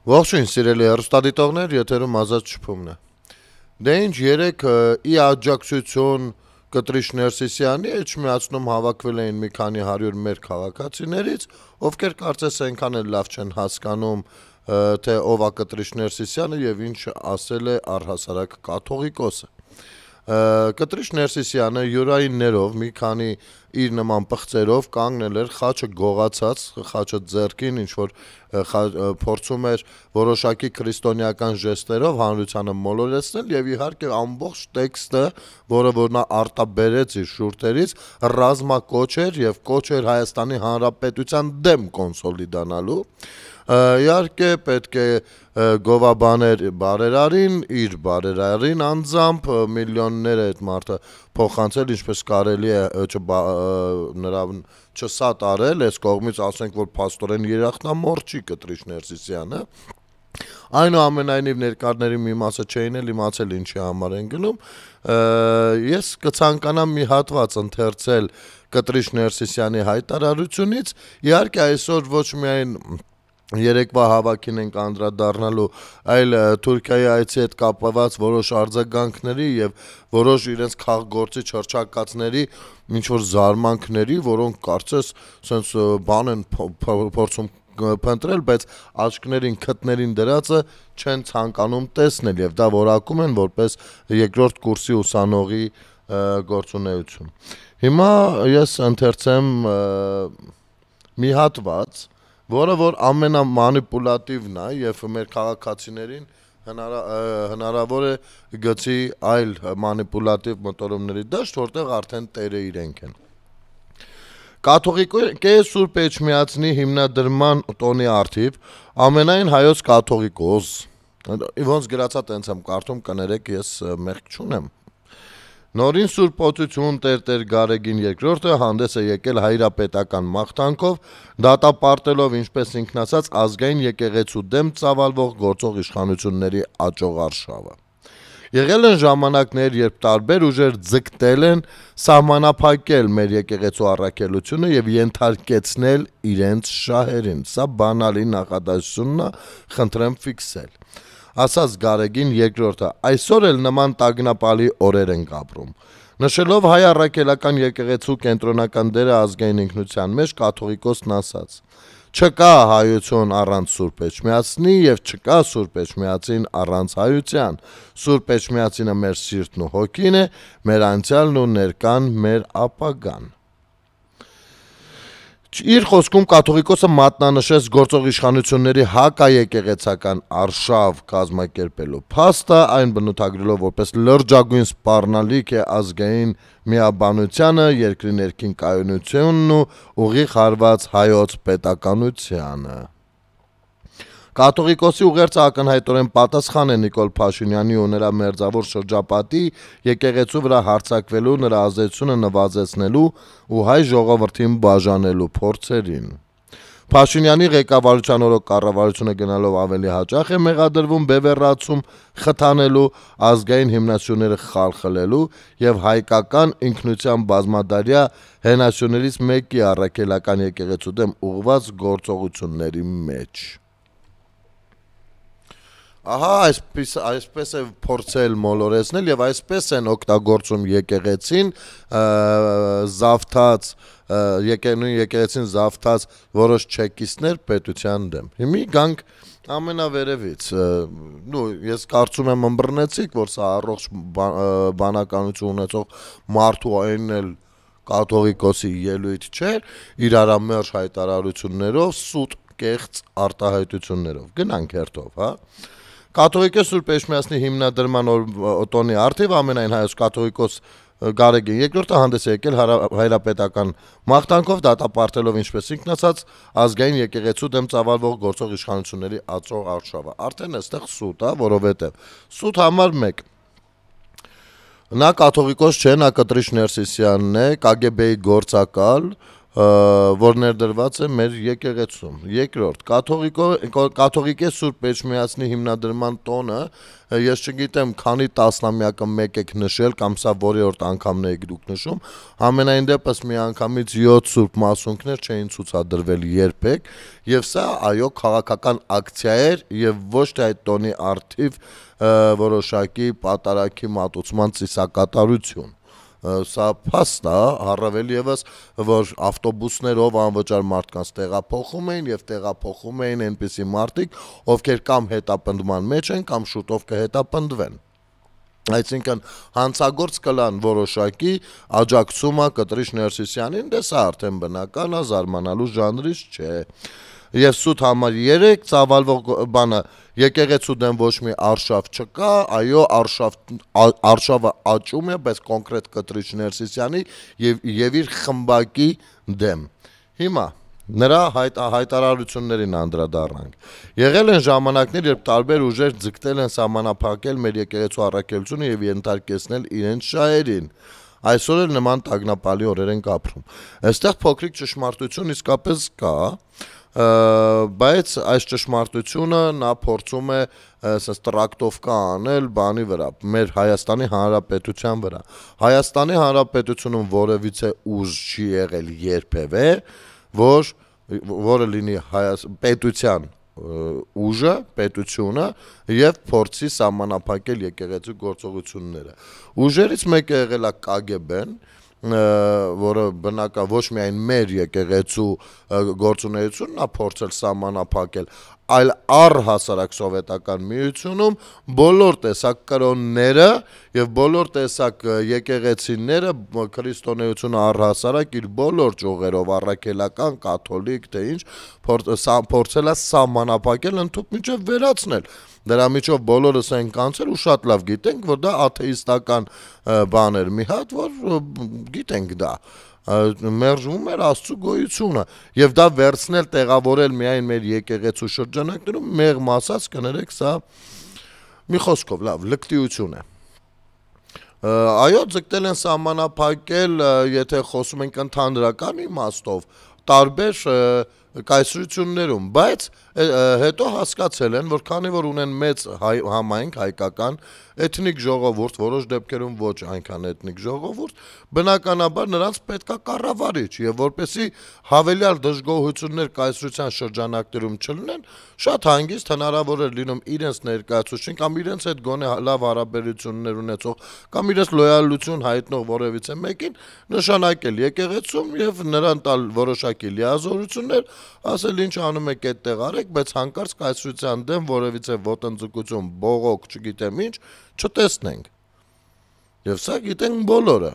Ողջույն, սիրելի հեռուստադիտողներ, եթերում ազատ շփումն է։ Դե ինչ, երեք ի աջակցություն Կտրիշ Ներսիսյանի էջմիածնում հավաքվել էին մի քանի 100 մեր քաղաքացիներից, ովքեր կարծես այնքան էլ լավ չեն հասկանում, թե ով է Կտրիշ Ներսիսյանը եւ ինչ ասել է առհասարակ կաթողիկոսը։ Կտրիշ Ներսիսյանը յուրային ներով մի քանի իր նման պղծերով կանգնել էր խաչը գողացած, խաչը ձեռքին, ինչ որ փորձում էր որոշակի քրիստոնեական ժեստերով հանրությանը մոլորեցնել եւ իհարկե ամբողջ տեքստը, որը որ նա արտաբերեց իր շուրթերից, ռազմակոչ էր եւ կոչ էր Հայաստանի Հանրապետության դեմ կոնսոլիդանալու։ Իհարկե պետք է գովաբաներ բարերարին, իր բարերարին անձամբ միլիոններ է այդ մարդը փոխանցել, ինչպես կարելի է նրան չսատ արել, այս կողմից ասենք, որ փաստորեն երախտամոռ չի Կտրիշ Ներսիսյանը։ Այնուամենայնիվ ներկաների մի մասը չէին էլ իմացել ինչի համար են գնում, ես կցանկանամ մի հատված ընթերցել Կտրիշ Ներսիսյանի հայտարարությունից, իհարկե այսօր ոչ միայն երեկվա հավաքին ենք անդրադառնալու, այլ Թուրքիայի այցի հետ կապված որոշ արձագանքների եւ որոշ իրենց քաղգործի չրչակացների ինչ-որ զարմանքների, որոնք կարծես սենց բան են փորձում փնտրել, բայց աչքներին քթներին դրածը չեն ցանկանում տեսնել եւ դա որակում են որպես երկրորդ կուրսի ուսանողի գործունեություն։ Հիմա ես ընթերցեմ մի հատված, որը որ ամենամանիպուլատիվն է եւ մեր քաղաքացիներին հնարավոր է գցի այլ մանիպուլատիվ մտորումների դաշտ, որտեղ արդեն տերը իրենք են։ Կաթողիկե Սուրբ Էջմիածնի հիմնադրման տոնի արդիվ ամենայն հայոց կաթողիկոս, ոնց գրածա տենց եմ կարդում, կներեք, ես մեղք չունեմ։ Նորին Սուրբ Օծություն Տեր Գարեգին II հանդես է եկել հայրապետական մաղթանքով, դատապարտելով, ինչպես ինքն ասաց, ազգային եկեղեցու դեմ ծավալվող գործող իշխանությունների աճող արշավը։ Եղել են ժամանակներ, երբ տարբեր ուժեր ձգտել են սահմանափակել մեր եկեղեցու առաքելությունը եւ ենթարկեցնել իրենց շահերին։ Սա բանալի նախադասությունն է, խնդրեմ ֆիքսել։ Ասաց Գարեգին II, այսօր էլ նման տագնապալի օրեր ենք ապրում։ Նշելով հայ առաքելական եկեղեցու կենտրոնական դերը ազգային ինքնության մեջ, կաթողիկոսն ասաց. չկա հայություն առանց Սուրբ Էջմիածնի եւ չկա Սուրբ Էջմիածին առանց հայության։ Սուրբ Էջմիածինը մեր սիրտն ու հոգին է, մեր անցյալն ու ներկան, մեր ապագան։ Իր խոսքում կաթողիկոսը մատնանշեց գործող իշխանությունների հակաեկեղեցական արշավ կազմակերպելու փաստը, այն բնութագրելով որպես լրջագույն սպառնալիք է ազգային միաբանությանը, երկրի ներքին կայունությունն ու ուղիղ հարված հայոց պետականությանը։ Կաթողիկոսի ուղերձը ակնհայտորեն պատասխան է Նիկոլ Փաշինյանի ու նրա մերձավոր շրջապատի եկեղեցու վրա հարձակվելու, նրա ազդեցությունը նվազեցնելու ու հայ ժողովրդին բաժանելու փորձերին։ Փաշինյանի ղեկավարության օրոք կառավարությունը գնալով ավելի հաճախ է մեղադրվում բևեռացում խթանելու, ազգային հիմնասյուները խալխլելու եւ հայկական ինքնության բազմադարյա հենասյուներից մեկի առաքելական եկեղեցու դեմ ուղղված գործողությունների մեջ։ Ահա այսպես է փորձել մոլորեցնել եւ այսպես են օգտագործում եկեղեցին զավթած եկեղեցին զավթած որոշ չեկիստներ պետության դեմ։ Հիմի գանք ամենավերևից, ես կարծում եմ ըմբռնեցիք, որ սա առողջ բանականություն ունեցող մարդու այն էլ կաթողիկոսի ելույթ չէր, իր արամերժ հայտարարություններով, սուտ կեղծ արտահայտություններով։ Գնանք հերթով, հա։ Կաթողիկե Սուրբ Էջմիածնի հիմնադրման տոնի արդիվ ամենայն հայոց կաթողիկոս Գարեգին II հանդես է եկել հայրապետական մաղթանքով, դատապարտելով, ինչպես ինքն ասաց, ազգային եկեղեցու դեմ ծավալվող գործող իշխանությունների ածող արշավը։ Արդեն այստեղ սուտ է, որովհետև սուտ համար 1. Նա կաթողիկոս չէ, նա Կտրիշ Ներսիսյանն է, KGB-ի գործակալ, որ ներդրված է մեր եկեղեցում։ Երկրորդ, կաթողիկե Սուրբ Էջմիածնի հիմնադրման տոնը, ես չգիտեմ, քանի տասնամյակը մեկ եք նշել, կամ սա որերորդ անգամն եք դուք նշում, ամենայն դեպս մի անգամից 7 Սուրբ Մասունքներ չէին ցուցադրվել երբեք, եւ սա այո քաղաքական ակցիա էր եւ ոչ թե այդ տոնի արդիվ որոշակի պատարագի մատուցման ծիսակատարություն։ Սա փաստ է, առավել եւս, որ ավտոբուսներով անվճար մարդկանց տեղափոխում էին եւ տեղափոխում էին այնպիսի մարդիկ, ովքեր կամ հետապնդման մեջ են, կամ շուտով կհետապնդվեն։ Այսինքն հանցագործ կլան որոշակի աջակցումը Կտրիշ Ներսիսյանին, դե սա արդեն բնական է, զարմանալու ժանրից չէ։ Եվ սուտ համար 3 ծավալվող բանը եկեղեցու դեմ ոչ մի արշավ չկա, այո արշավը աճում է, բայց կոնկրետ Կտրիշ Ներսիսյանի եւ իր խմբակի դեմ։ Հիմա նրա հայտարարություններին անդրադառնանք։ Եղել են ժամանակներ, երբ տարբեր ուժեր ձգտել են սահմանափակել մեր եկեղեցու առաքելությունը եւ ենթարկեցնել իրենց շահերին։ Այսօր էլ նման տագնապալի օրեր ենք ապրում։ Այստեղ փոքրիկ ճշմարտություն իսկապես կա, բայց այս ճշմարտությունը նա փորձում է ասես տրակտովկա անել բանի վրա, մեր Հայաստանի Հանրապետության վրա։ Հայաստանի Հանրապետությունում որևիցե ուժ չի եղել երբևէ, որը լինի պետության ուժը, պետությունը եւ փորձի սահմանափակել եկեղեցու գործողությունները։ Ուժերից մեկը եղել է KGB-ն, որը բնական ոչ միայն մեր եկեղեցու գործունեությունն է փորձել սահմանափակել, այլ առհասարակ սովետական միությունում բոլոր տեսակ կրոնները եւ բոլոր տեսակ եկեղեցիները քրիստոնեությունը առհասարակ իր բոլոր ճյուղերով առաքելական, կաթոլիկ, թե ինչ փորձել է սահմանափակել, ընդհանուր մինչեւ վերացնել։ Դրա միջով բոլորս ենք կանցել ու շատ լավ գիտենք, որ դա աթեիստական բան էր մի հատ, որ գիտենք դա մերժվում էր Աստծո գոյությունը եւ դա վերցնել տեղավորել միայն մեր եկեղեցու շրջանակներում մեղմ ասած կներեք սա մի խոսքով լավ լկտիություն է։ Այո ձգտել են սահմանափակել, եթե խոսում ենք ընդհանրական իմաստով, տարբեր կայսրություններում, բայց հետո հասկացել են, որ քանի որ ունեն մեծ համայնք հայկական էթնիկ ժողովուրդ, որոշ դեպքերում ոչ այնքան էթնիկ ժողովուրդ, բնականաբար նրանց պետքա կառավարիչ եւ որպեսի հավելյալ դժգոհություններ կայսրության շրջանակներում չլինեն, շատ հանգիստ հնարավոր էր լինում իրենց ներկայացուցիչ կամ իրենց հետ գոնե լավ հարաբերություններ ունեցող կամ իրենց լոյալություն հայտնող որևիցե մեկին նշանակել եկեղեցում եւ նրան տալ որոշակի լիազորություններ, ասել ինչ անում եք այդտեղ արեք, բայց հանկարծ կայսրության դեմ որևիցե ոտնձգություն, բողոք, չգիտեմ ինչ, չտեսնենք։ Եվ սա գիտենք բոլորը։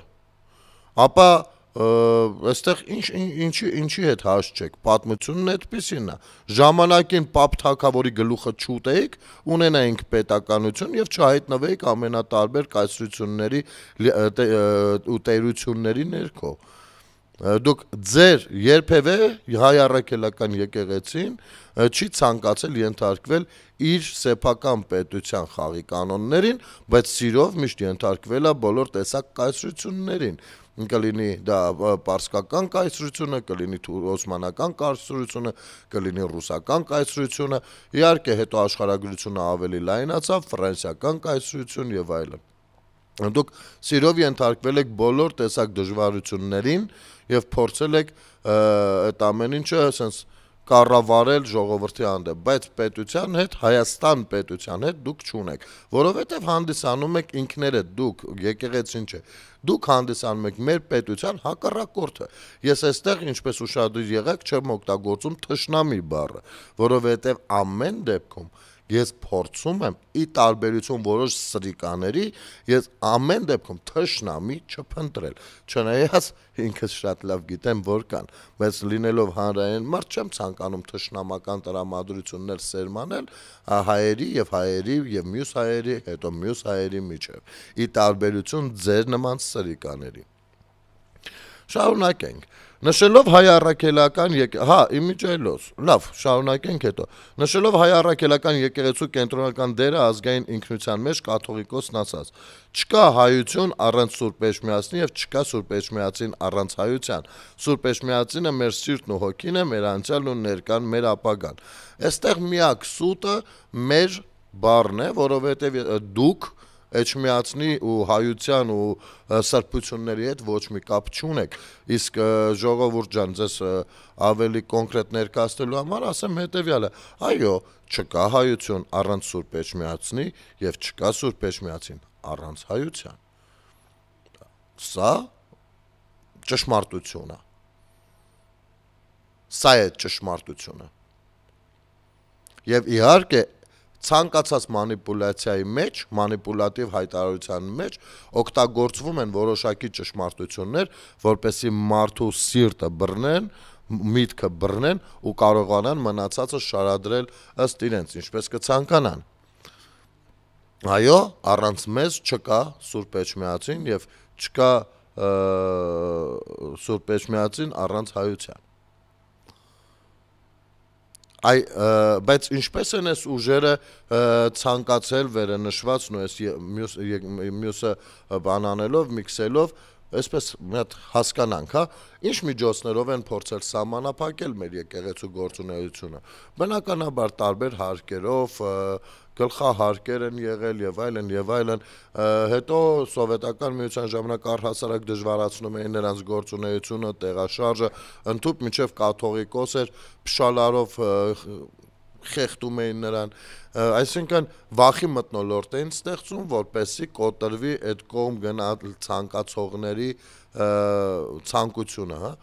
Ապա այստեղ ինչի հետ հաշճեք, պատմությունն այդպիսին է։ Ժամանակին Պապ Թագավորի գլուխը չուտեիք, ունենայինք պետականություն եւ չհայտնվեիք ամենատարբեր կայսրությունների ու տերությունների ներքո։ Դուք ձեր երբևէ հայ առաքելական եկեղեցին չի ցանկացել ենթարկվել իր սեփական պետության խաղի կանոններին, բայց սիրով միշտ ենթարկվել է բոլոր տեսակ կայսրություններին։ Կլինի դա պարսկական կայսրությունը, կլինի օսմանական կայսրությունը, կլինի ռուսական կայսրությունը, իհարկե հետո աշխարհագրությունը ավելի լայնացավ, ֆրանսիական կայսրություն եւ այլն։ Դուք սիրով ենթարկվել եք բոլոր տեսակ դժվարություններին եւ փորձել եք այդ ամեն ինչը ասենց կառավարել ժողովրդի հանդեպ, բայց պետության հետ, Հայաստան պետության հետ դուք չունեք, որովհետեւ հանդիսանում եք ինքներդ դուք, եկեղեցին չէ, դուք հանդիսանում եք մեր պետության հակառակորդը։ Ես այստեղ ինչպես ուշադրիր եղեք, չեմ օգտագործում թշնամի բառը, որովհետեւ ամեն դեպքում ես փորձում եմ ի տարբերություն որոշ սրիկաների, ես ամեն դեպքում թշնամի չփնտրել, չնայած ինքս շատ լավ գիտեմ, որ կան, բայց լինելով հանրային մարդ չեմ ցանկանում թշնամական տրամադրություններ սերմանել հայերի եւ մյուս հայերի, հետո մյուս հայերի միջև, ի տարբերություն ձեր նման սրիկաների։ Շարունակենք։ Նշելով հայ առաքելական իմիջիայլոց, լավ, շարունակենք հետո։ Նշելով հայ առաքելական եկեղեցու կենտրոնական դերը ազգային ինքնության մեջ կաթողիկոսն ասաց. չկա հայություն առանց Սուրբ Էջմիածնի եւ չկա Սուրբ Էջմիածին առանց հայության։ Սուրբ Էջմիածինը մեր սիրտն ու հոգին է, մեր անցյալն ու ներկան, մեր ապագան։ Այստեղ միակ սուտը մեր բառն է, որովհետեւ դուք Էջմիածնի ու հայության ու սրբությունների հետ ոչ մի կապ չունեք, իսկ ժողովուրդ ջան, ձեզ ավելի կոնկրետ ներկայացնելու համար ասեմ հետեւյալը. այո, չկա հայություն առանց Սուրբ Էջմիածնի եւ չկա Սուրբ Էջմիածին առանց հայության։ Սա ճշմարտություն է։ Սա է ճշմարտությունը։ Եվ իհարկե ցանկացած մանիպուլյացիայի մեջ, մանիպուլատիվ հայտարարության մեջ օգտագործվում են որոշակի ճշմարտություններ, որպեսզի մարդու սիրտը բռնեն, միտքը բռնեն ու կարողանան մնացածը շարադրել ըստ իրենց, ինչպես կցանկանան։ Այո, առանց մեզ չկա Սուրբ Էջմիածին եւ չկա Սուրբ Էջմիածին առանց հայության։ Բայց ինչպես են այս ուժերը ցանկացել վերանշված ու այս մյուսը բանանելով, միքսելով, այսպես մի հատ հասկանանք, հա, ինչ միջոցներով են փորձել սահմանափակել մեր եկեղեցու գործունեությունը։ Բնականաբար տարբեր հարկերով, գլխահարկեր են եղել եւ այլն եւ այլն, հետո սովետական միության ժամանակ առհասարակ դժվարացնում էին նրանց գործունեությունը, տեղաշարժը, ընդհուպ մինչեւ կաթողիկոս էր փշալարով խեղդում էին նրան, այսինքն վախի մթնոլորտ էին ստեղծում, որպեսզի կոտրվի այդ կողմ գնալ ցանկացողների ցանկությունը, հա։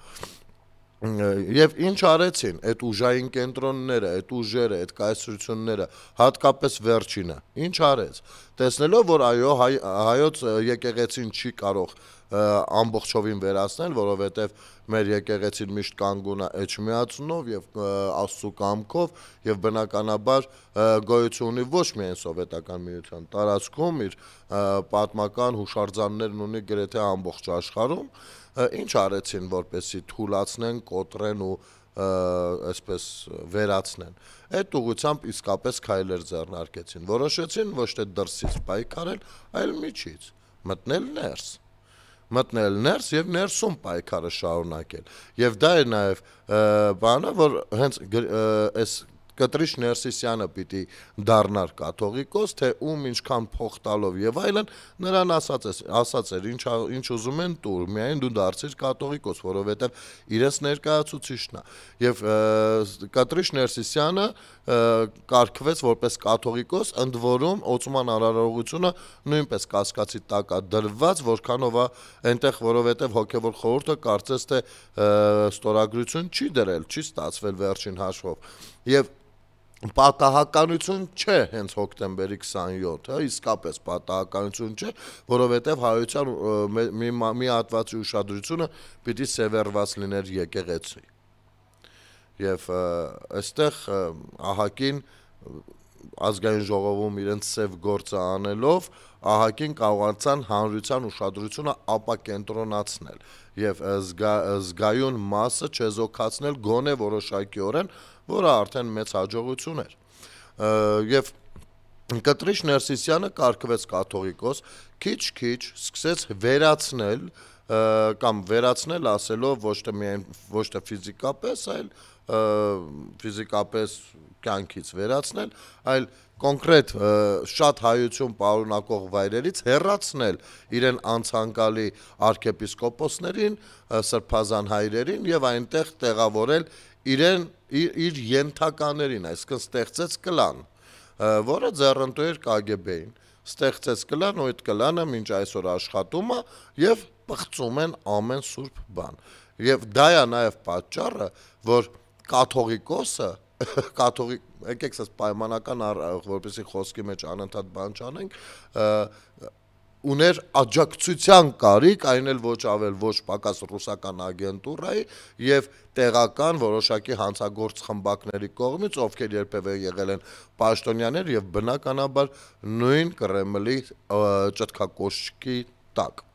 Եվ ինչ արեցին այդ ուժային կենտրոնները, այդ ուժերը, այդ կայսրությունները, հատկապես վերջինը, ինչ արեց, տեսնելով, որ այո, հայոց եկեղեցին չի կարող ամբողջովին վերացնել, որովհետև մեր եկեղեցին միշտ կանգուն է Էջմիածնով եւ Աստծո կամքով եւ բնականաբար գոյություն ունի ոչ միայն սովետական միության տարածքում, իր պատմական հուշարձաններն ունի գրեթե ամբողջ աշխարհում, ինչ արեցին, որպեսզի թուլացնեն, կոտրեն ու այսպես վերացնեն։ Այդ ուղղությամբ իսկապես քայլեր ձեռնարկեցին, որոշեցին ոչ թե դրսից պայքարել, այլ միջից մտնել ներս եւ ներսում պայքարը շարունակել։ Եվ դա է նաեւ բանը, որ հենց այս Կտրիչ Ներսիսյանը պիտի դառնար կաթողիկոս, թե ում ինչքան փող տալով եւ այլն, նրան ասած էր, ինչ ուզում են տուր, միայն դու դարձիր կաթողիկոս, որովհետեւ իրենց ներկայացուցիչն է։ Եվ Կտրիչ Ներսիսյանը կարգվեց որպես կաթողիկոս, ընդ որում օծման արարողությունը նույնպես կասկածի տակ է դրված, որքանով է այնտեղ, որովհետեւ հոգեվոր խորհուրդը կարծես թե ստորագրություն չի դրել, չի ստացվել վերջին հաշվով։ Եվ պատահականություն չէ հենց հոկտեմբերի 27-ը, իսկապես պատահականություն չէ, որովհետև հայության մի հատվածի ուշադրությունը պիտի սևեռված լիներ եկեղեցի։ Եվ այստեղ ահագին ազգային ժողովում իրենց սև գործը անելով ահագին կարողացան հանրության ուշադրությունը ապակենտրոնացնել եւ զգայուն մասը չեզոքացնել գոնե որոշակիորեն, որը արդեն մեծ հաջողություն էր։ Եվ Կտրիչ Ներսիսյանը կարգվեց կաթողիկոս, քիչ-քիչ սկսեց վերացնել կամ վերացնել ասելով ոչ թե ֆիզիկապես, այլ ֆիզիկապես կյանքից վերացնել, այլ կոնկրետ շատ հայություն պարունակող վայրերից հեռացնել իրեն անցանկալի arczepiskoposներին, սրբազան հայրերին եւ այնտեղ տեղավորել իր ենթականերին, այսինքն ստեղծեց կլան, որը ձեռնտու էր KGB-ին, ստեղծեց կլան, ու այդ կլանը մինչ այսօր աշխատում է եւ պղծում են ամեն սուրբ բան։ Եվ դա է նաեւ պատճառը, որ կաթողիկոսը եկեք ասես պայմանական որպեսզի խոսքի մեջ անընդհատ բան չանենք, ուներ աջակցության կարիք, այն էլ ոչ ավել ոչ պակաս ռուսական ագենտուրայի եւ տեղական որոշակի հանցագործ խմբակների կողմից, ովքեր երբևէ եղել են պաշտոնյաներ եւ բնականաբար նույն Կրեմլի ճտկակոշքի տակ։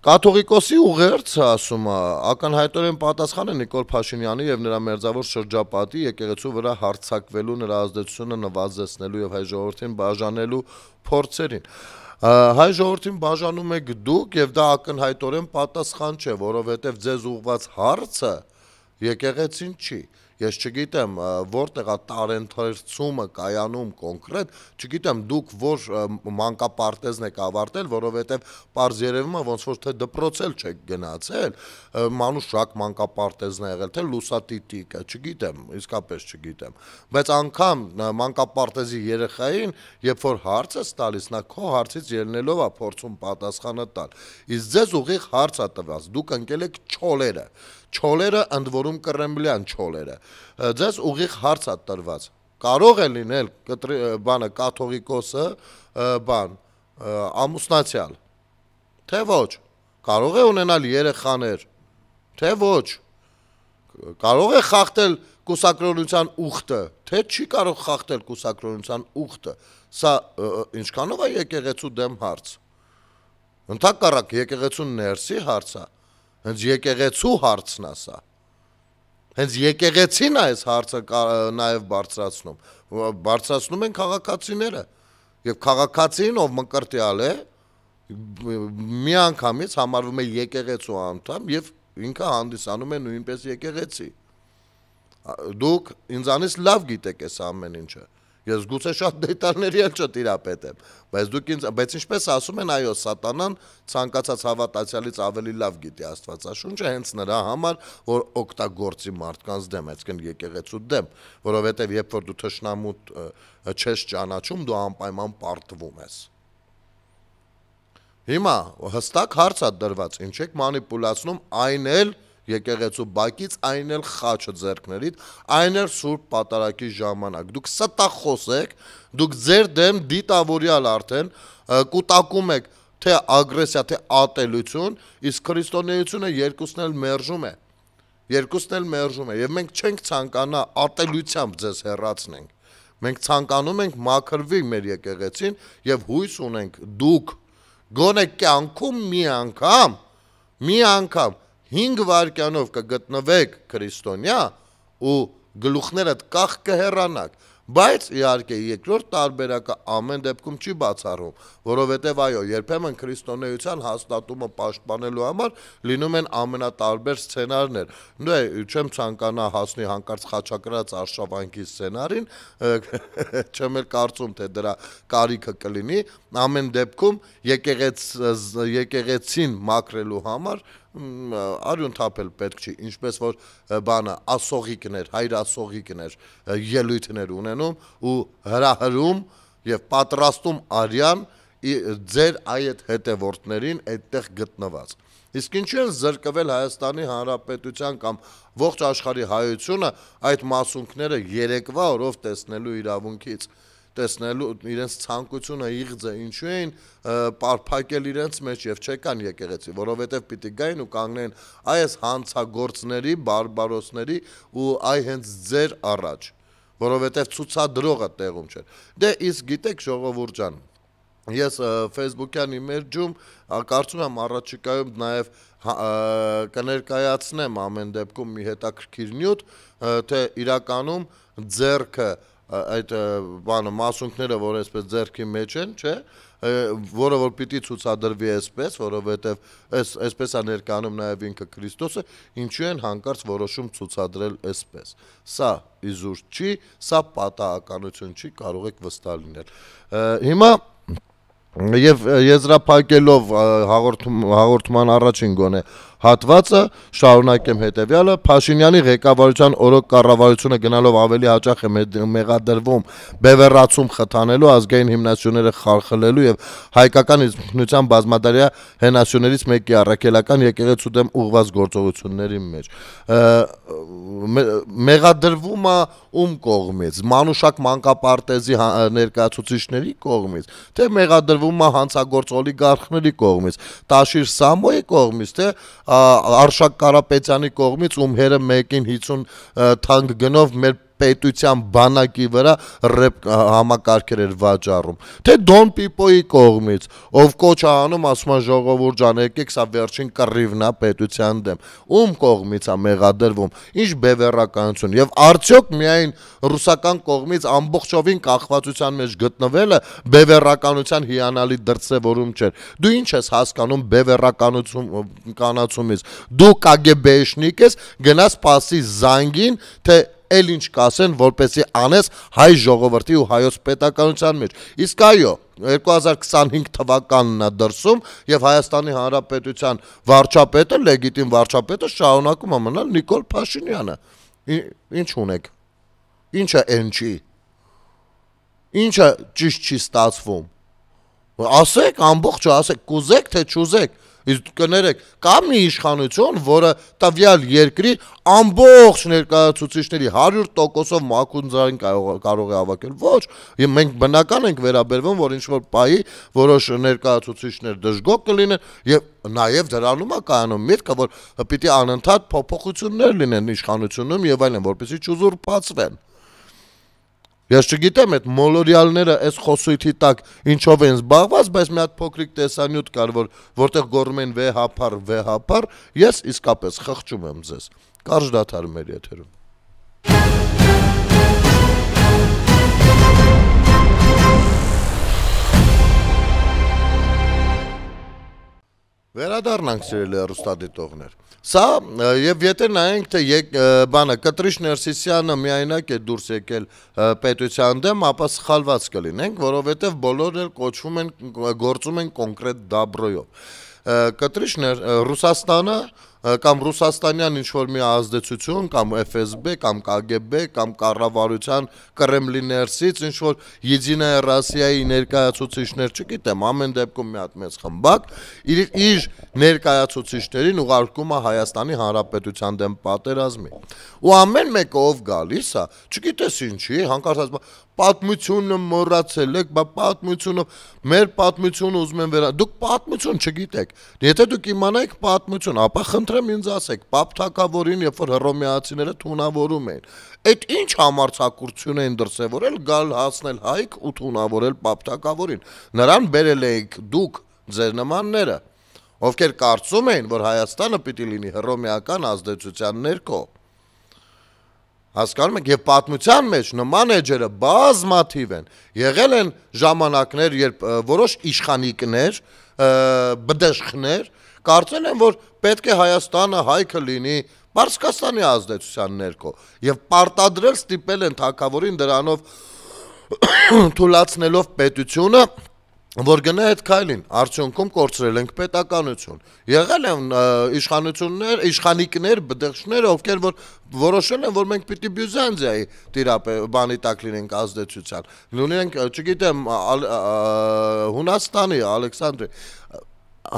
Կաթողիկոսի ուղերձը ասում է, ակնհայտորեն պատասխան է Նիկոլ Փաշինյանի եւ նրա մերձավոր շրջապատի եկեղեցու վրա հարձակվելու, նրա ազդեցությունը նվազեցնելու եւ հայ ժողովրդին բաժանելու փորձերին։ Հայ ժողովրդին բաժանում եք դուք եւ դա ակնհայտորեն պատասխան չէ, որովհետեւ ձեզ ուղված հարցը եկեղեցին չի։ Ես չգիտեմ որտեղ է տարենթերցումը կայանում կոնկրետ, չգիտեմ դուք որ մանկապարտեզն եք ավարտել, որովհետև պարզ երևում է ոնց որ թե դպրոցել չեք գնացել, մանուշակ մանկապարտեզն է եղել, թե լուսատիտիկը, չգիտեմ, իսկապես չգիտեմ, բայց անգամ մանկապարտեզի երեխային, երբ որ հարց ես տալիս, նա քո հարցից ելնելով է փորձում պատասխանը տալ, իսկ ձեզ ուղիղ հարց է տված, դուք ընկել եք չոլերը ընդ որում կռեմլյան չոլերը, ձեզ ուղիղ հարց է տրված, կարող է լինել կաթողիկոսը ամուսնացյալ, թե ոչ, կարող է ունենալ երեխաներ, թե ոչ, կարող է խախտել կուսակրոնության ուխտը, թե չի կարող խախտել կուսակրոնության ուխտը, սա ինչքանով է եկեղեցու դեմ հարց, ընդհակառակ եկեղեցու ներսի հարց է, հենց եկեղեցու հարցն է սա, հենց եկեղեցին է այս հարցը նաև բարձրացնում են քաղաքացիները, և քաղաքացին, ով մկրտյալ է, միանգամից համարվում է եկեղեցու անդամ և ինքը հանդիսանում է նույնպես եկեղեցի, դուք ինձանից լավ գիտեք այս ամեն ինչը, ես գուցե շատ դետալների էլ չտիրապետեմ, բայց ինչպես ասում են, այո, սատանան ցանկացած հավատացյալից ավելի լավ գիտի Աստվածաշունչը, հենց նրա համար, որ օգտագործի մարդկանց դեմ, այսինքն եկեղեցու դեմ, որովհետև երբ որ դու թշնամու չես ճանաչում, դու անպայման պարտվում ես։ Հիմա հստակ հարց է դրված, ինչ եք մանիպուլացնում, այն էլ եկեղեցու բակից, այն էլ խաչը ձեռքներիդ, այն էլ Սուրբ Պատարագի ժամանակ, դուք ստախոս եք, դուք ձեր դեմ դիտավորյալ արդեն կուտակում եք թե ագրեսիա, թե ատելություն, իսկ քրիստոնեությունը երկուսն էլ մերժում է, և մենք չենք ցանկանա ատելությամբ ձեզ հեռացնենք, մենք ցանկանում ենք մաքրվի մեր եկեղեցին և հույս ունենք դուք գոնե կյանքում մի անգամ 5 վայրկյանով կգտնվեք քրիստոնյա ու գլուխներդ կախ կհեռանաք, բայց իհարկե երկրորդ տարբերակը ամեն դեպքում չի բացառում, որովհետև այո, երբեմն քրիստոնեության հաստատումը պաշտպանելու համար լինում են ամենատարբեր սցենարներ, չեմ ցանկանա հասնի հանկարծ խաչակրաց արշավանքի սցենարին, չեմ էլ կարծում, թե դրա կարիքը կլինի, ամեն դեպքում եկեղեցին մաքրելու համար արյուն թափել պետք չի, ինչպես որ ասողիկներ, հայրասողիկներ ելույթներ ունենում ու հրահրում և պատրաստում արյան ձեր այդ հետևորդներին այդտեղ գտնված։ Իսկ ինչու են զրկվել Հայաստանի Հանրապետության կամ ողջ աշխարհի հայությունը այդ մասունքները երեկվա օրով տեսնելու իրավունքից, տեսնելու իրենց ցանկությունը իղձը ինչու էին պարփակել իրենց մեջ եւ չեկան եկեղեցի, որովհետեւ պիտի գային ու կանգնեն այս հանցագործների, բարբարոսների ու այ հենց ձեր առաջ, որովհետեւ ցուցադրողը տեղում չէր։ Դե իսկ գիտեք ժողովուրդ ջան, ես Facebook-յան իմեջում կարծում եմ առաջիկայում նաև կներկայացնեմ ամեն դեպքում մի հետաքրքիր նյութ, թե իրականում ձեռքը այդ մասունքները, որ այսպես ձեռքի մեջ են, չէ, որը որ պիտի ցուցադրվի այսպես, որովհետև այսպես է ներկայանում նաև ինքը Քրիստոսը, ինչու են հանկարծ որոշում ցուցադրել այսպես։ Սա իզուր չի, սա պատահականություն չի, կարող եք վստահ լինել։ Հիմա եւ եզրափակելով հաղորդման առաջին գոնե հատվածը շարունակեմ հետեւյալը Փաշինյանի ղեկավարության օրոք կառավարությունը գնալով ավելի հաճախ է մեղադրվում բևեռացում խթանելու ազգային հիմնասյուները խարխլելու եւ հայկական ինքնության բազմադարյա հենասյուներից մեկի առաքելական եկեղեցու դեմ ուղղված գործողությունների մեջ մեղադրվում է ում կողմից մանուշակ մանկապարտեզի ներկայացուցիչների կողմից թե մեղադրվում է հանցագործ օլիգարխների կողմից Տաշիր Սամոյի կողմից թե Արշակ Կարապետյանի կողմից ում հերը մեկին 50 թանկ գնով մեր պետության բանակի վրա համակարգեր էր վաճառում, թե Don Pipo-ի կողմից, ով կոչ է անում, ասում է ժողովուրդ ջան, եկեք սա վերջին կռիվն է պետության դեմ, ում կողմից է մեղադրվում, ինչ բևեռականություն, եւ արդյոք միայն ռուսական կողմից ամբողջովին կախվածության մեջ գտնվելը բևեռականության հիանալի դրսևորում չէր։ Դու ինչ ես հասկանում բևեռականությունից, դու կագեբեշնիկ ես, գնաս սպասի զանգին, թե էլ ինչ կասեն, որպեսի անես հայ ժողովրդի ու հայոց պետականության մեջ։ Իսկ այո, 2025 թվականն է դրսում եւ Հայաստանի Հանրապետության վարչապետը, լեգիտիմ վարչապետը շարունակում է մնալ Նիկոլ Փաշինյանը։ Ինչ ունեք։ Ինչը NG։ Ինչը ճիշտ չի ստացվում։ Ասեք, ամբողջը ասեք, կուզեք թե չուզեք։ Իսկ կներեք, կա մի իշխանություն, որը տվյալ երկրի ամբողջ ներկայացուցիչների 100%-ով մաքունձային կարող է հավաքել։ Ոչ, մենք բնական ենք վերաբերվում, որ ինչ-որ պահի որոշ ներկայացուցիչներ դժգոհ կլինեն եւ նաեւ դրանում է կայանում միտքը, որ պիտի անընդհատ փոփոխություններ լինեն իշխանությունում եւ այլն, որպեսզի չուզուրպացվեն։ Ես չգիտեմ այդ մոլորյալները այս խոսույթի տակ ինչով են զբաղված, բայց մի հատ փոքրիկ տեսանյութ կար, որտեղ գոռում են վեհապար, ես իսկապես խղճում եմ ձեզ։ Կարճ դադար մեր եթերում։ Վերադառնանք սիրելի հեռուստադիտողներ։ Սա եւ եթե նայենք թե Կտրիշ Ներսիսյանը միայնակ է դուրս եկել պետության դեմ, ապա սխալված կլինենք, որովհետեւ բոլորն էլ կոչվում են գործում են կոնկրետ դաբրոյով։ Կտրիշ Ռուսաստանը կամ ռուսաստանյան ինչ-որ մի ազդեցություն, կամ FSB, կամ KGB, կամ կառավարության Կրեմլի ներսից ինչ-որ Եդինայա Ռոսիայի ներկայացուցիչներ, չգիտեմ, ամեն դեպքում մի հատ մեծ խմբակ իր ներկայացուցիչներին ուղարկում է Հայաստանի Հանրապետության դեմ պատերազմի։ Ու ամեն մեկը ով գալիս է, չգիտես ինչի, հանկարծ ասում պատմությունը մոռացել եք, պատմությունը, մեր պատմությունը ուզում են դուք պատմություն չգիտեք։ Եթե դուք իմանայիք պատմություն, ապա խնդրեմ ինձ ասեք, Պապ Թագավորին, երբ որ հռոմեացիները թունավորում էին, այդ ինչ համարձակություն էին դրսևորել, գալ հասնել հայք ու թունավորել Պապ Թագավորին։ Նրան բերել էիք դուք, ձեր նմանները, ովքեր կարծում էին, որ Հայաստանը պիտի լինի հռոմեական ազդեցության ներքո։ Հասկանում եք, եւ պատմության մեջ նման էջերը բազմաթիվ են։ Եղել են ժամանակներ, երբ որոշ իշխանիկներ, բդեշխներ կարծել են, որ պետք է Հայաստանը հայքը լինի Պարսկաստանի ազդեցության ներքո եւ պարտադրել ստիպել են թագավորին դրանով թույլատնելով պետությունը, որ գնա այդ քայլին, արդյունքում կորցրել ենք պետականություն։ Եղել են իշխանիկներ, բդեշխներ, ովքեր որ որոշել են, որ մենք պիտի Բյուզանդիայի բանի տակ լինենք ազդեցության։ Լինենք, չգիտեմ, Հունաստանի, Ալեքսանդրի։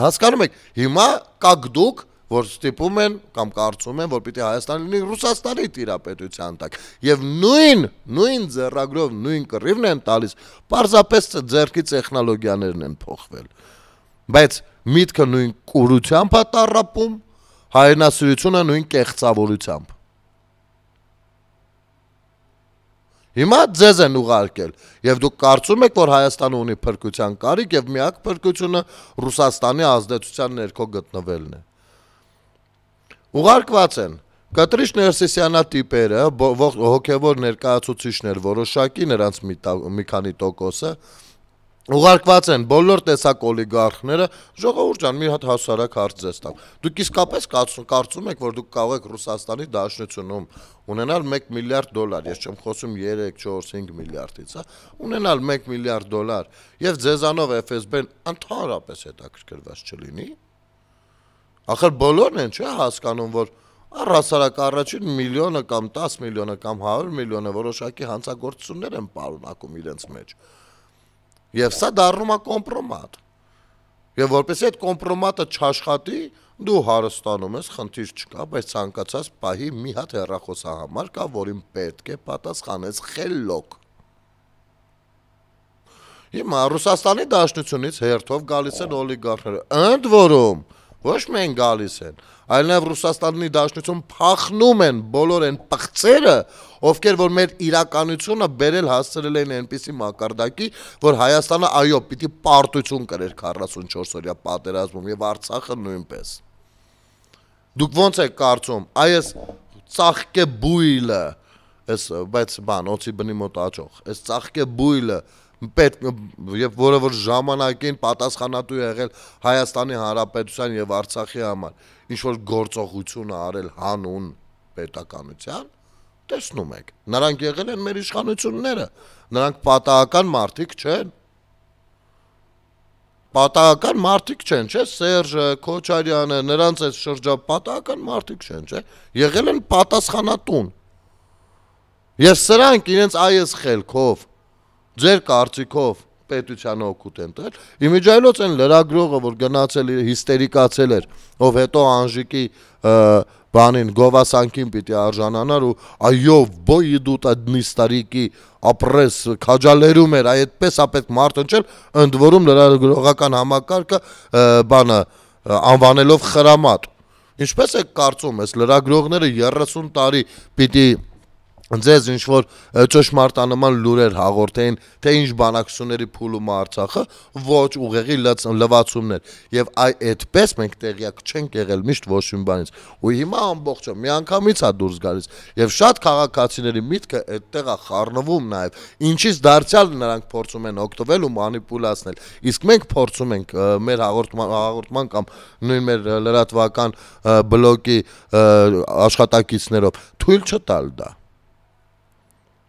Հասկանում եք, հիմա կաք դուք, որ ստիպում են կամ կարծում են, որ պիտի Հայաստանը լինի Ռուսաստանի տիրապետության տակ։ Եվ նույն ձեռագրով, նույն կռիվն են տալիս, պարզապես ձեռքի տեխնոլոգիաներն են փոխվել։ Բայց միտքը նույն կուրությամբ է տառապում, հայրենասիրությունը նույն կեղծավորությամբ։ Հիմա ձեզ են ուղարկել, եւ դուք կարծում եք, որ Հայաստանը ունի փրկության կարիք եւ միակ փրկությունը Ռուսաստանի ազդեցության ներքո գտնվելն է։ Ուղարկված են Կտրիշ Ներսիսյանա տիպերը, հոգևոր ներկայացուցիչներ որոշակի, նրանց մի քանի տոկոսը, ուղարկված են բոլոր տեսակ օլիգարխները, ժողովուրդ ջան, մի հատ հասարակ հարց ձեզ տամ։ Դուք իսկապես կարծում եք, որ դուք կարող եք Ռուսաստանի Դաշնությունում ունենալ 1 միլիարդ դոլար, ես չեմ խոսում 3, 4, 5 միլիարդից, ունենալ 1 միլիարդ դոլար եւ ձեզանով FSB-ն ընդհանրապես հետաքրքրված չլինի։ Ախր բոլորն են, չէ՞, հասկանում, որ առհասարակ առաջին միլիոնը կամ 10 միլիոնը կամ 100 միլիոնը որոշակի հանցագործություններ են պարունակում իրենց մեջ։ Եվ սա դառնում է կոմպրոմատ։ Եվ որպեսզի այդ կոմպրոմատը չաշխատի, դու հարստանում ես, խնդիր չկա, բայց ցանկացած պահի մի հատ հեռախոսահամար կա, որին պետք է պատասխանես խելոք։ Հիմա Ռուսաստանի Դաշնությունից հերթով գալիս են օլիգարխները, ընդ որում, Ոչ միայն գալիս են, այլ նաև Ռուսաստանի Դաշնություն փախնում են բոլոր այն պղծերը, ովքեր որ մեր իրականությունը բերել հասցրել են այնպիսի մակարդակի, որ Հայաստանը այո, պիտի պարտություն կրեր 44-օրյա պատերազմում եւ Արցախը նույնպես։ Դուք ո՞նց եք կարծում, այս ծաղկե բույլը, բայց բան, օծի բնի մոտ աճող, այս ծաղկե բույլը պետք եւ որը որ ժամանակին պատասխանատու եղել Հայաստանի Հանրապետության եւ Արցախի համար ինչ որ գործողություն արել հանուն պետականության, տեսնում եք, նրանք եղել են մեր իշխանությունները, նրանք պատահական մարդիկ չեն։ Պատահական մարդիկ չեն, չէ՞, Սերժը, Քոչարյանը, նրանց այս շրջապատական մարդիկ չեն, չէ՞, եղել են պատասխանատուն։ Եվ սրանք իրենց այս խելքով ձեր կարծիքով պետությանը օգուտ են տվել, իմիջայլոց են լրագրողը, որ գնացել հիստերիկացել էր, ով հետո Անժիկի բանին գովասանքին պիտի արժանանար ու այո, բոյի դուտա դնիստարիկի ապրես քաջալերում էր, այդպես է պետք մարդ ընչել, ընդ որում լրագրողական համակարգը բանը անվանելով խրամատ։ Ինչպես եք կարծում, այս լրագրողները 30 տարի պիտի ձեզ ինչ-որ ճշմարտանման լուրեր հաղորդեին, թե ինչ բանակցությունների փուլում Արցախը, ոչ ուղեղի լվացումներ։ Եվ այդպես մենք տեղյակ չենք եղել միշտ ոչ մի բանից։ Ու հիմա ամբողջը միանգամից է դուրս գալիս։ Եվ շատ քաղաքացիների միտքը այդտեղ է խառնվում նաև, ինչից դարձյալ նրանք փորձում են օգտվել ու մանիպուլացնել։ Իսկ մենք փորձում ենք մեր հաղորդման կամ նույն մեր լրատվական բլոկի աշխատակիցներով թույլ չտալ դա։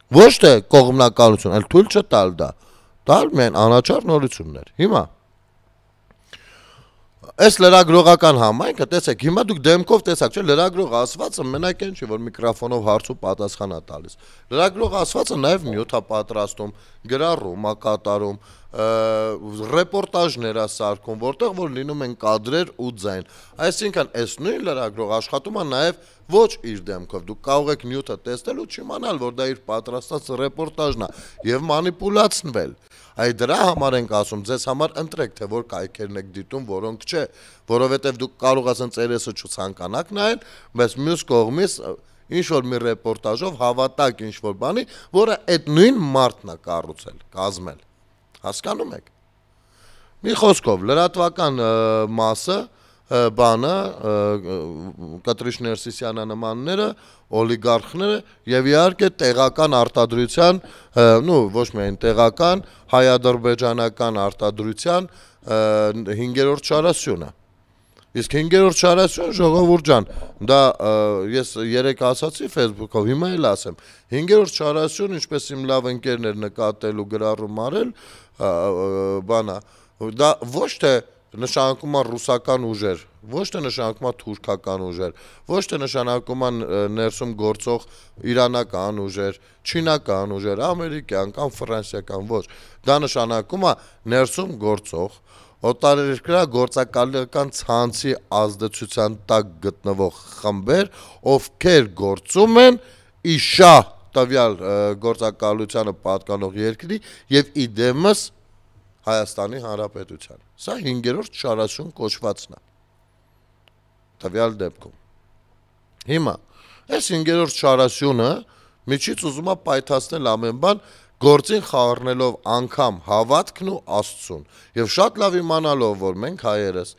Ոչ թե կողմնակալություն, այլ թույլ չտալ դա։ Տալ միայն անաչառ նորություններ։ Հիմա այս լրագրողական համայնքը, տեսեք, հիմա դուք դեմքով տեսակ, չէ, լրագրող ասվածը մենակ այն չի, որ միկրոֆոնով հարց ու պատասխան է տալիս։ Լրագրող ասվածը նաև նյութ է պատրաստում, գրառում է կատարում, ռեպորտաժներ է սարքում, որտեղ որ լինում են կադրեր ու ձայն։ Այսինքն, այս նույն լրագրող աշխատում է նաև ոչ իր դեմքով։ Դուք կարող եք նյութը տեսնել ու չիմանալ, որ դա իր պատրաստած ռեպորտաժն է եւ մանիպուլացնվել։ Այ դրա համար ենք ասում, ձեզ համար ընտրեք, թե որ կայքերն եք դիտում, որոնք չէ, որովհետեւ դուք կարող ասեն ծերեսը չցանկանաք նայել, բայց մյուս կողմից ինչ որ մի ռեպորտաժով հավատակ ինչ որ բանի, որը այդ նույն մարդն է կառուցել, կազմել։ Հասկանում եք։ Մի խոսքով, լրատվական մասը բանը Կտրիշ Ներսիսյանը նմանները, օլիգարխները եւ իհարկե տեղական արտադրության, ոչ միայն տեղական, հայ-ադրբեջանական արտադրության 5-րդ շարասյունը։ Իսկ 5-րդ շարասյուն ժողովուրդ ջան, դա ես երեք ասացի Facebook-ով, հիմա էլ ասեմ, 5-րդ շարասյուն, ինչպես իմ լավ ընկերներ նկատել ու գրառում արել, բանա, դա ոչ թե նշանակում է ռուսական ուժեր, ոչ թե նշանակում է թուրքական ուժեր, ոչ թե նշանակում է ներսում գործող իրանական ուժեր, չինական ուժեր, ամերիկյան կամ ֆրանսիական, ոչ, դա նշանակում է ներսում գործող օտարերկրյա գործակալական ցանցի ազդեցության տակ գտնվող խմբեր, ովքեր գործում են իշահ տվյալ գործակալությանը պատկանող երկրի եւ իդեմս Հայաստանի Հանրապետության։ Սա 5-րդ շարասյուն կոչվածն է։ Տվյալ դեպքում։ Հիմա, այս 5-րդ շարասյունը միջից ուզում է պայթացնել ամեն բան, գործին խառնելով անգամ հավատքն ու Աստծուն։ Եվ շատ լավ իմանալով, որ մենք հայերս,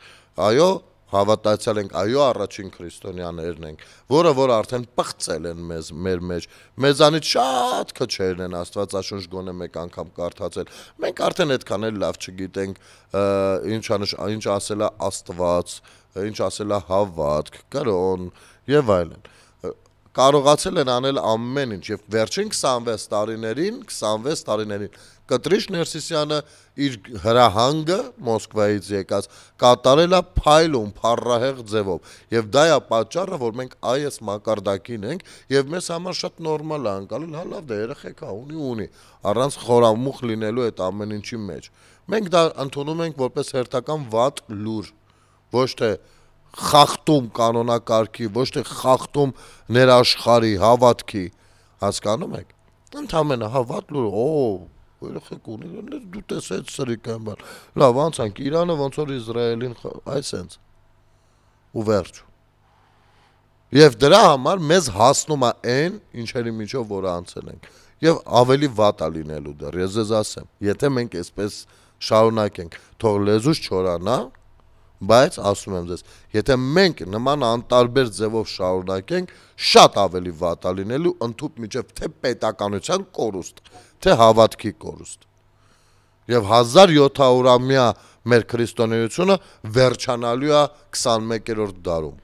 այո, հավատացյալ ենք, այո, առաջին քրիստոնյաներն ենք, որը որ արդեն պղծել են մեր մեջ, մեզանից շատ քչերն են Աստվածաշունչ գոնե մեկ անգամ կարդացել, մենք արդեն այդքան էլ լավ չգիտենք, ինչ ասել է Աստված, ինչ ասել է հավատք, կրոն եւ այլն։ Կարողացել են անել ամեն ինչ եւ վերջին 26 տարիներին Կտրիշ Ներսիսյանը իր հրահանգը Մոսկվայից եկած կատարել է փայլուն, փառահեղ ձևով եւ դա է պատճառը, որ մենք այս մակարդակին ենք եւ մեզ համար շատ նորմալ է անցալել, հա լավ դա երեխեք հա ունի, առանց խորամուխ լինելու այդ ամեն ինչի մեջ։ Մենք դա ընդունում ենք որպես հերթական վատ լուր, ոչ թե խախտում կանոնակարգի, ոչ թե խախտում ներաշխարի, հավատքի, հասկանում եք։ Ընդամենը հավատ լուր, երեխեք ունի, դու տեսեք սրիկան բան։ Լավ, անցանք Իրանը ոնց որ Իսրայելին, այսենց։ ու վերջ։ Եվ դրա համար մեզ հասնում է այն, ինչերի միջով որ անցել ենք։ Եվ ավելի վատ է լինելու դեռ, ես ձեզ ասեմ, եթե մենք այսպես շարունակենք, թող լեզուս չորանա, բայց ասում եմ ձեզ, եթե մենք նման անտարբեր ձևով շարունակենք, շատ ավելի վատ է լինելու ընդհուպ միջև թե պետականության կորուստ, թե հավատքի կորուստ։ Եվ 1700-ամյա մեր քրիստոնեությունը վերջանալու է 21-րդ դարում։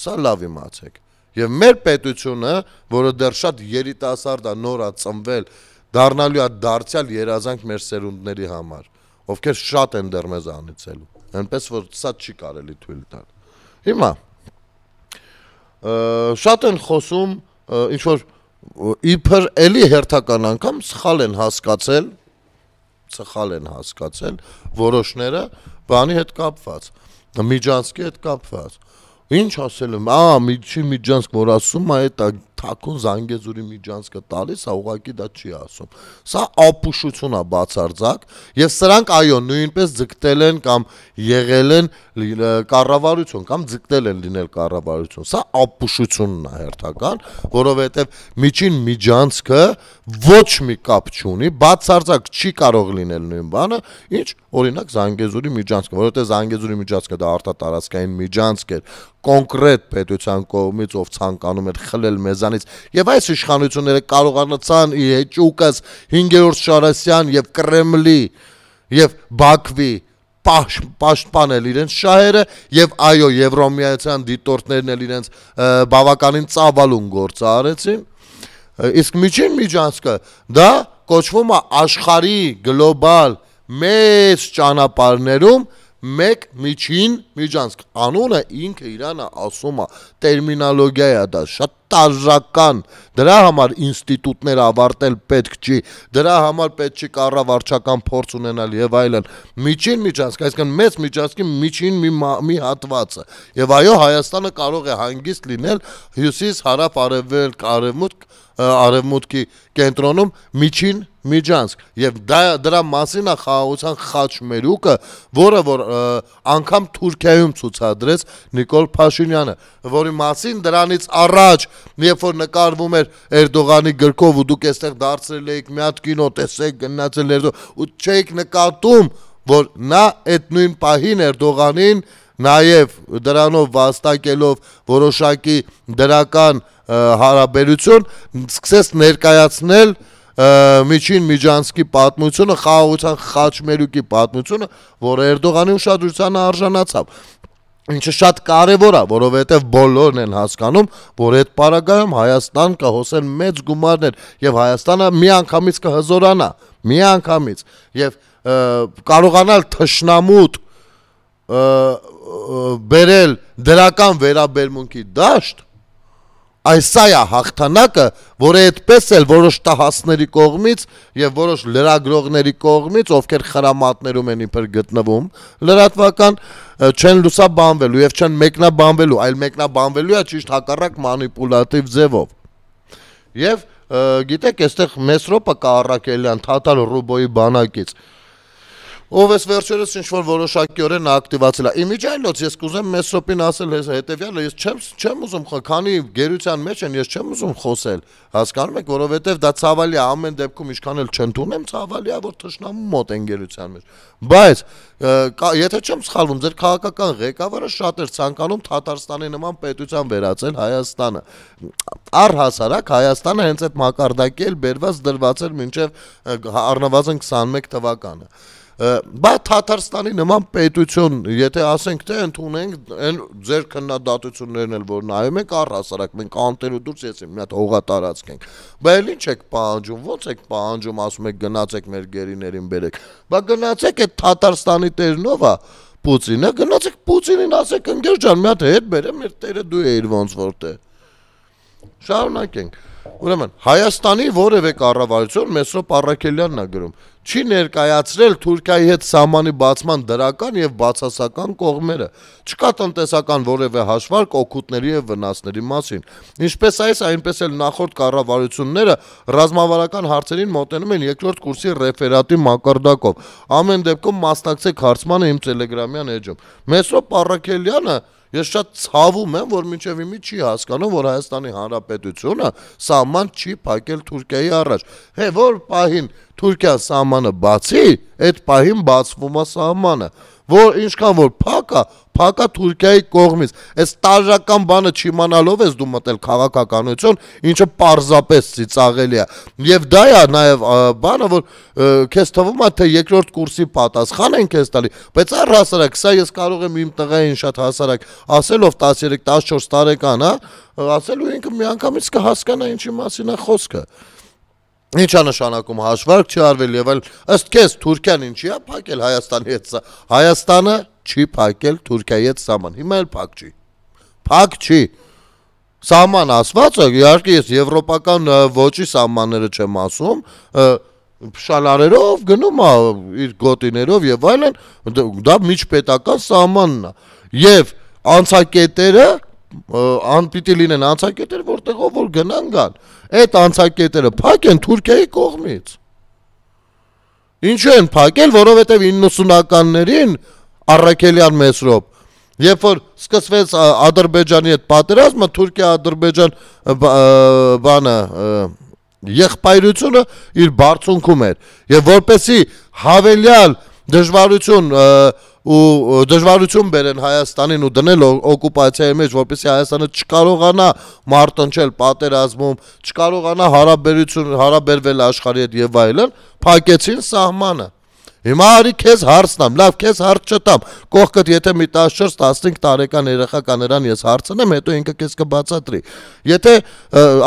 Սա լավ իմացեք։ Եվ մեր պետությունը, որը դեռ շատ երիտասարդ է, նոր է ծնվել, դառնալու է դարձյալ երազանք մեր սերունդների համար, ովքեր շատ են դեռ մեզ անիծելու, այնպես որ սա չի կարելի թույլ տալ։ Հիմա շատ են խոսում, ինչ որ իբր էլի հերթական անգամ սխալ են հասկացել որոշները բանի հետ կապված, Միջանցքի հետ կապված։ Ինչ ասել եմ, միջին Միջանցք, որ ասում է, այդ թաքուն Զանգեզուրի Միջանցքը տալիս, ուղղակի դա չի ասում։ Սա ապուշություն է բացարձակ, եւ սրանք այո, նույնպես ձգտել են կամ եղել են կառավարություն կամ ձգտել են լինել կառավարություն։ Սա ապուշությունն է հերթական, որովհետեւ միջին Միջանցքը ոչ մի կապ չունի, բացարձակ չի կարող լինել նույն բանը, ինչ օրինակ Զանգեզուրի Միջանցքը, որովհետեւ Զանգեզուրի Միջանցքը դա արտատարածքային միջանցք էր, կոնկրետ պետության կողմից, ով ցանկանում էր խլել մեզանից, եւ այս իշխանությունները կարողացան հեճուկս 5-րդ Շարասյան եւ Կրեմլի եւ Բաքվի պաշտպանել իրենց շահերը եւ այո, Եվրոմիայցյան դիտորդներն էլ իրենց բավականին ծավալուն գործ արեցին, իսկ միջին Միջանցքը դա կոչվում է աշխարհի գլոբալ մեծ ճանապարհներում մեկ միջին Միջանցք, անունը ինքը իրանը ասում է, տերմինոլոգիա է դա, շատ տարժական, դրա համար ինստիտուտներ ավարտել պետք չի, դրա համար պետք չի կառավարչական փորձ ունենալ եւ այլն, միջին Միջանցք, այսինքն մեծ Միջանցքի միջին մի հատվածը, եւ այո, Հայաստանը կարող է հանգիստ լինել հյուսիս, հարավ, արևելք, արևմուտքի կենտրոնում միջին Միջանցք եւ դրա մասին է խաղաղության խաչմերուկը, որը որ անգամ Թուրքիայում ցուցադրեց Նիկոլ Փաշինյանը, որի մասին դրանից առաջ, երբ որ նկարվում էր Էրդողանի գրքով ու դուք այստեղ դարձրել եք մի հատ կինո, տեսեք գնացել ու չէիք նկատում, որ նա այդ նույն պահին Էրդողանին նաեւ դրանով վաստակելով որոշակի դրական հարաբերություն սկսեց ներկայացնել միջին Միջանցքի պատմությունը, խաղաղության խաչմերուկի պատմությունը, որը Էրդողանի ուշադրությանը արժանացավ։ Ինչը շատ կարևոր է, որովհետև բոլորն են հասկանում, որ այդ պարագայում Հայաստան կհոսեն մեծ գումարներ եւ Հայաստանը միանգամից կհզորանա, միանգամից եւ կարողանալ թշնամուտ բերել դրական վերաբերմունքի դաշտ, այս սա է հաղթանակը, որը այդպես էլ որոշ տահասների կողմից եւ որոշ լրագրողների կողմից, ովքեր խրամատներում են իբր գտնվում, լրատվական չեն լուսաբանվելու եւ չեն մեկնաբանվելու, այլ մեկնաբանվելու է ճիշտ հակառակ մանիպուլատիվ ձևով։ Եվ գիտեք, այստեղ Մեսրոպը Կառակելյան, Թաթար Ռուբոյի բանակից, ով էս վերջերս ինչ-որ որոշակիորեն ակտիվացել է։ Իմիջայլոց ես կուզեմ Մեսրոպին ասել հետևյալը, ես չեմ ուզում, քանի գերության մեջ են, ես չեմ ուզում խոսել, հասկանում եք, որովհետև դա ցավալի է, ամեն դեպքում ինչքան էլ չընդունեմ, ցավալի է, որ թշնամու մոտ են գերության մեջ։ Բայց եթե չեմ սխալվում, ձեր քաղաքական ղեկավարը շատ էր ցանկանում Թաթարստանի նման պետության վերածել Հայաստանը։ Առհասարակ Հայաստանը հենց այդ մակարդակի էլ բերված դրված էր մինչև առնվազն 21 թվականը։ Բայց Թաթարստանի նման պետություն, եթե ասենք թե ընդունենք այն ձեր քննադատություններն էլ որ նայում եք առհասարակ մենք անտերու դուրս եսին մի հատ հողատարածք ենք, բայց ինչ եք պահանջում, ո՞նց եք պահանջում, ասում եք գնացեք մեր գերիներին բերեք, բայց գնացեք այդ Թաթարստանի տերնով է Պուտինը, գնացեք Պուտինին ասեք ընկեր ջան մի հատ հետ բերեմ, մեր տերը դու էիր ոնց որ թե։ Շարունակենք։ Ուրեմն Հայաստանի որևէ կառավարություն Մեսրոպ Առաքելյանն է գրում չի ներկայացրել Թուրքիայի հետ սահմանի բացման դրական եւ բացասական կողմերը։ Չկա տնտեսական որևէ հաշվարկ օգուտների եւ վնասների մասին։ Ինչպես այս, այնպես էլ նախորդ կառավարությունները ռազմավարական հարցերին մոտենում են երկրորդ կուրսի ռեֆերատի մակարդակով։ Ամեն դեպքում մասնակցեք հարցմանը իմ Telegram-յան էջում։ Մեսրոպ Առաքելյանը Ես շատ ցավում եմ, որ մինչև իմի չի հասկանում, որ Հայաստանի Հանրապետությունը սահման չի փակել Թուրքիայի առաջ։ Հե որ պահին Թուրքիա սահմանը բացի, այդ պահին բացվում է սահմանը։ Որ ինչքան որ փակա Թուրքիայի կողմից։ Այս տարժական բանը չիմանալով ես դու մտել քաղաքականություն, ինչը պարզապես ծիծաղելի է։ Եվ դա է նաև բանը, որ քեզ թվում է թե երկրորդ կուրսի պատասխան են քեզ տալի, բայց առհասարակ սա ես կարող եմ իմ տղային շատ հասարակ ասելով 13-14 տարեկան, ասելու ինքը միանգամից կհասկանա ինչի մասին է խոսքը։ Ինչ է նշանակում հաշվարկ չի արվել եւ այլ ըստ քեզ Թուրքիան ինչի է փակել Հայաստանի հետ Հայաստանը չի փակել Թուրքիայի հետ սահման հիմա էլ փակ չի սահման ասվածը իհարկե ես եվրոպական ոչի սահմանները չեմ ասում փշալարերով գնում է իր գոտիներով եւ այլն դա միջպետական սահմանն է եւ անցակետերը անպիտի լինեն անցակետեր որտեղով որ գնան գան այդ անցակետերը փակեն Թուրքիայի կողմից ինչու են փակել որովհետեւ 90-ականներին Առաքելյան Մեսրոպ երբ որ սկսվեց Ադրբեջանի հետ պատերազմը Թուրքիա-Ադրբեջան բանը եղբայրությունը իր բարձունքում էր եւ որպեսի հավելյալ դժվարություն բերեն Հայաստանին ու դնել օկուպացիայի մեջ, որպեսզի Հայաստանը չկարողանա մարտնչել պատերազմում, չկարողանա հարաբերվել աշխարհի հետ եւ այլն, փակեցին սահմանը։ Հիմա արի քեզ հարցնամ, լավ քեզ հարց չտամ, կողքդ եթե մի 14-15 տարեկան երեխա կա նրան ես հարցնեմ, հետո ինքը քեզ կբացատրի։ Եթե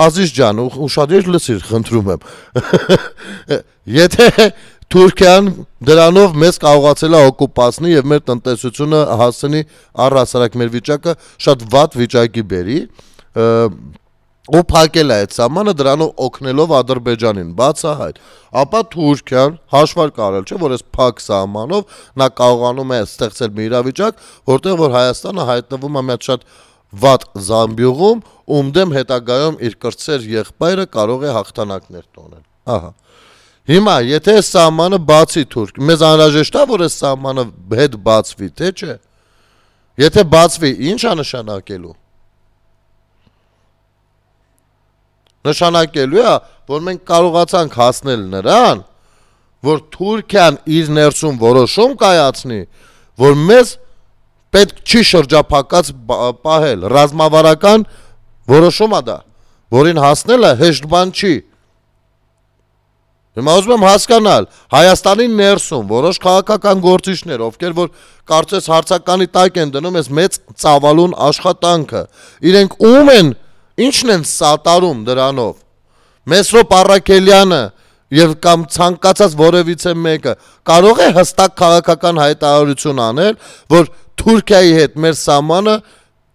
Ազիզ ջան, ուշադիր լսիր, խնդրում եմ։ Եթե Թուրքիան դրանով մեզ կարողացել է օկուպացնի եւ մեր տնտեսությունը հասցնի առհասարակ մեր վիճակը շատ վատ վիճակի բերի ու փակել է այդ սահմանը դրանով օգնելով Ադրբեջանին բացահայտ ապա Թուրքիան հաշվարկ արել չէ որ այս փակ սահմանով նա կարողանում է ստեղծել մի իրավիճակ որտեղ որ Հայաստանը հայտնվում է մի շատ վատ զամբյուղում ում դեմ հետագայում իր կրտսեր եղբայրը կարող է հաղթանակներ տոնել ահա Հիմա, եթե այս սահմանը բացի Թուրք, մեզ անհրաժեշտ է, որ այս սահմանը հետ բացվի, թե չէ։ Եթե բացվի, ինչ է նշանակելու։ Նշանակելու է, որ մենք կարողացանք հասնել նրան, որ Թուրքիան իր ներսում որոշում կայացնի, որ մեզ պետք չի շրջափակած պահել, ռազմավարական որոշում է դա, որին հասնելը հեշտ բան չի։ Հիմա ուզում եմ հասկանալ, Հայաստանի ներսում որոշ քաղաքական գործիչներ, ովքեր որ կարծես հարցականի տակ են դնում այս մեծ ծավալուն աշխատանքը, իրենք ում են, ինչն են սատարում դրանով։ Մեսրոպ Առաքելյանը եւ կամ ցանկացած որևիցե մեկը կարող է հստակ քաղաքական հայտարարություն անել, որ Թուրքիայի հետ մեր սահմանը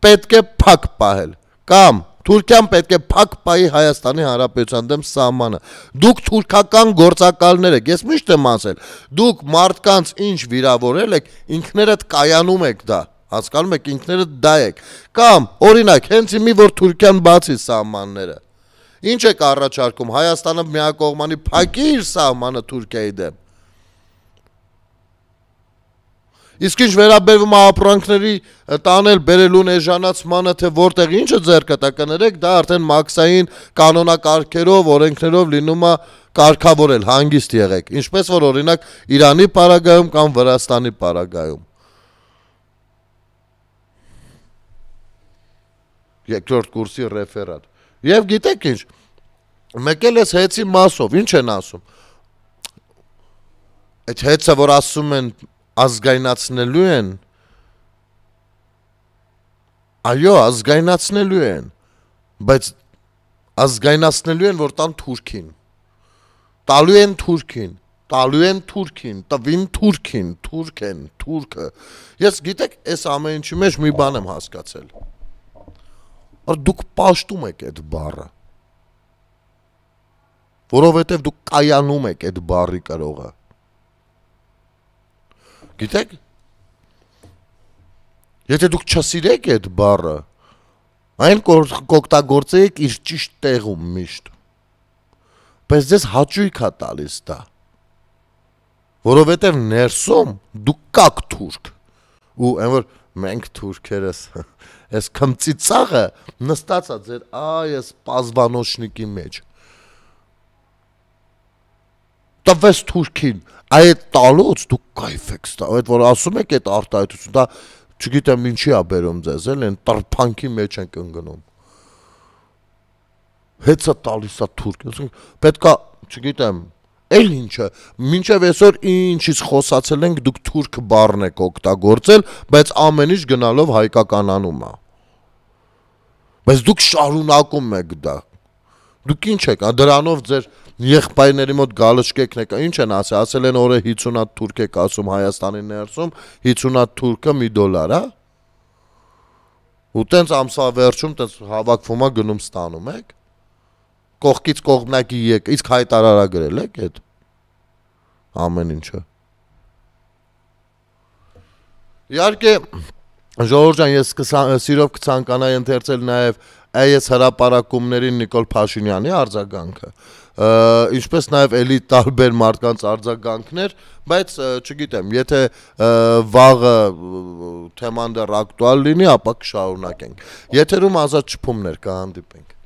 պետք է փակ պահել, կամ Թուրքիան պետք է փակ պահի Հայաստանի Հանրապետության դեմ սահմանը։ Դուք թուրքական գործակալներ եք, ես միշտ եմ ասել, դուք մարդկանց ինչ վիրավորել եք, ինքներդ կայանում եք դա, հասկանում եք, ինքներդ դա եք։ Կամ, օրինակ, հենց իմի որ Թուրքիան բացի սահմանները։ Ինչ եք առաջարկում, Հայաստանը միակողմանի փակի իր սահմանը Թուրքիայի դեմ։ Իսկ ինչ վերաբերվում է ապրանքների տանել բերելուն էժանացմանը, թե որտեղ ինչը ձեռքը տա կներեք, դա արդեն մաքսային կանոնակարգերով, օրենքներով լինում է կարգավորել, հանգիստ եղեք, ինչպես որ օրինակ Իրանի պարագայում կամ Վրաստանի պարագայում։ Երկրորդ կուրսի ռեֆերատ։ Եվ գիտեք ինչ, մեկ էլ ես հեծի մասով, ինչ են ասում։ Այդ հեծը, որ ասում են ազգայնացնելու են, այո, ազգայնացնելու են, բայց ազգայնացնելու են, որ տան Թուրքին, տալու են Թուրքին, տվին Թուրքին, Թուրք են, Թուրքը, ես գիտեք, ես ամեն ինչի մեջ մի բան եմ հասկացել, դուք պաշտում եք այդ բառը, որովհետև դուք կայանում եք այդ բառի կրողը, Գիտեք, եթե դուք չսիրեք այդ բառը, այն կօգտագործեք իր ճիշտ տեղում միշտ, բայց ձեզ հաճույք է տալիս դա, որովհետև ներսում դուք կաք թուրք, ու այն որ մենք թուրքերս այս քմծի ծաղը նստած է ձեր այս պազվանոշնիկի մեջ տվես թուրքին այդ տալուց դու կայֆ եք ստա այդ որ ասում եք այդ արտահայտություն դա չգիտեմ ինչի է բերում ձեզ էլ են տրփանքի մեջ ենք ընկնում հեծա տալիս է թուրքին պետքա չգիտեմ էլ ինչը մինչև այսօր ինչից խոսացել ենք դուք թուրք բառն եք օգտագործել բայց ամեն ինչ գնալով հայկականանում է բայց դուք շարունակում եք դա դուք ինչ եք դրանով ձեր եղբայրների մոտ գալշկեքն եք ինչ են ասել են օրը 50 հատ թուրք եք ասում Հայաստանի ներսում 50 հատ թուրքը $1 հա ու տենց ամսվա վերջում տենց հավաքվում է գնում ստանում եք կողքից կողմնակի եկ իսկ հայտարարա գրել եք այդ ամեն ինչը իհարկե ժողովուրդ ջան ես սիրով կցանկանայի ընթերցել նաև այս հրապարակումներին Նիկոլ Փաշինյանի արձագանքը ինչպես նաև էլի տարբեր մարդկանց արձագանքներ բայց չգիտեմ եթե վաղը թեման դեռ ակտուալ լինի ապա կշարունակենք եթերում ազատ շփումներ կհանդիպենք